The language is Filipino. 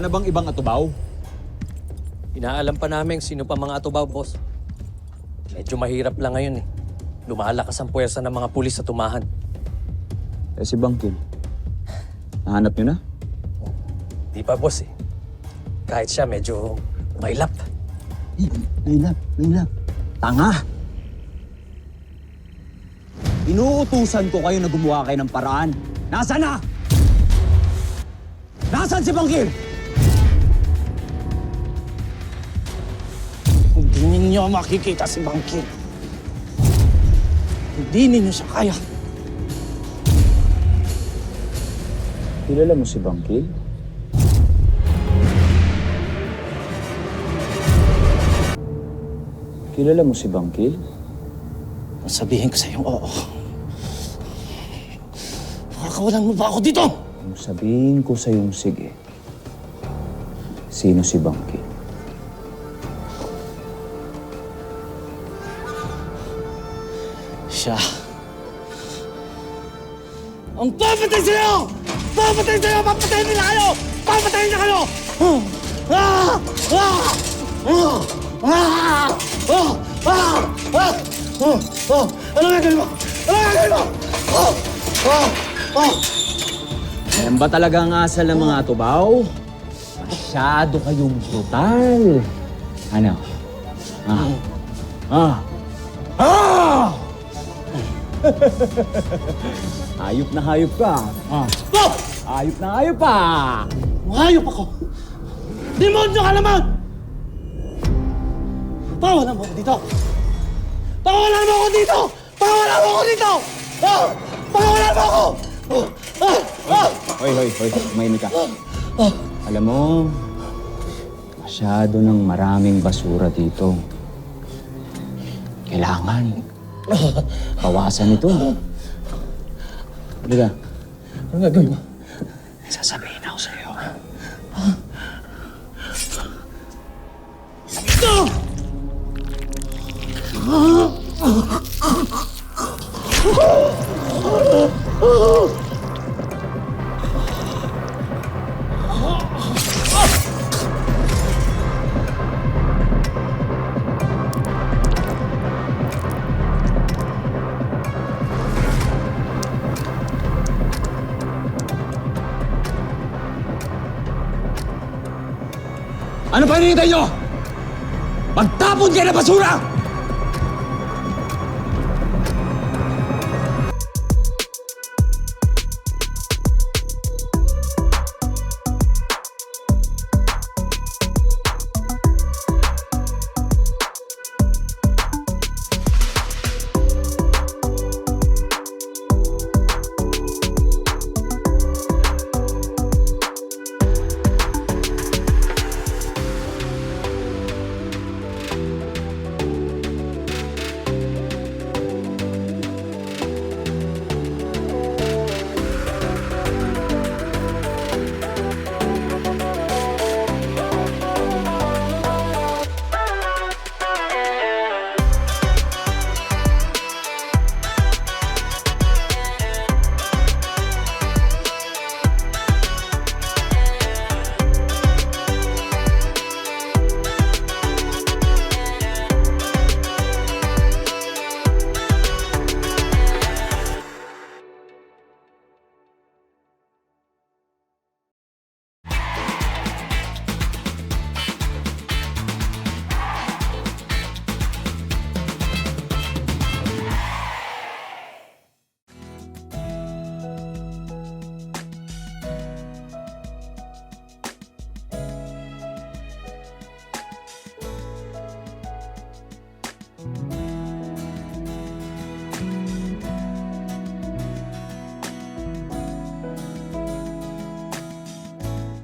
na bang ibang atubaw? Inaalam pa namin sino pa mga atubaw, boss. Medyo mahirap lang ngayon eh. Lumalakas ang puwersa ng mga pulis sa tumahan. Eh si Bangkil, nahanap nyo na? Di pa, boss eh. Kahit siya medyo mailap. Maylap. Tanga! Inuutusan ko kayo na gumawa kayo ng paraan. Nasaan na? Nasaan si Bangkil? Hindi ninyo makikita si Bangkil. Hindi ninyo siya kaya. Kilala mo si Bangkil? Kilala mo si Bangkil? Sabihin ko sa iyo, oo. Makakawalan mo ba ako dito? Kung sabihin ko sa iyong sige, sino si Bangkil? Siya. Ang papatay sa'yo! Papatay sa'yo! Papatayin nila kayo! Papatayin niya kayo! Ano gagawin mo? Ano gagawin mo? Yan ba talaga ang asal ng mga atubaw? Masyado kayong brutal. Ano? Hayop na hayop ka. Hayop na hayop pa. Mahayop ako! Demonyo ka naman! Pawalan mo ako dito! Pawalan mo ako dito! Pawalan mo ako dito! Pawalan mo ako! Hoy, kumain ka. Alam mo, masyado ng maraming basura dito. Kailangan bawasan ito. Halika. Ano gagawin mo? Sasabihin ako sa'yo. Ano pa hinihintay nyo? Magtapon kayo ng basura!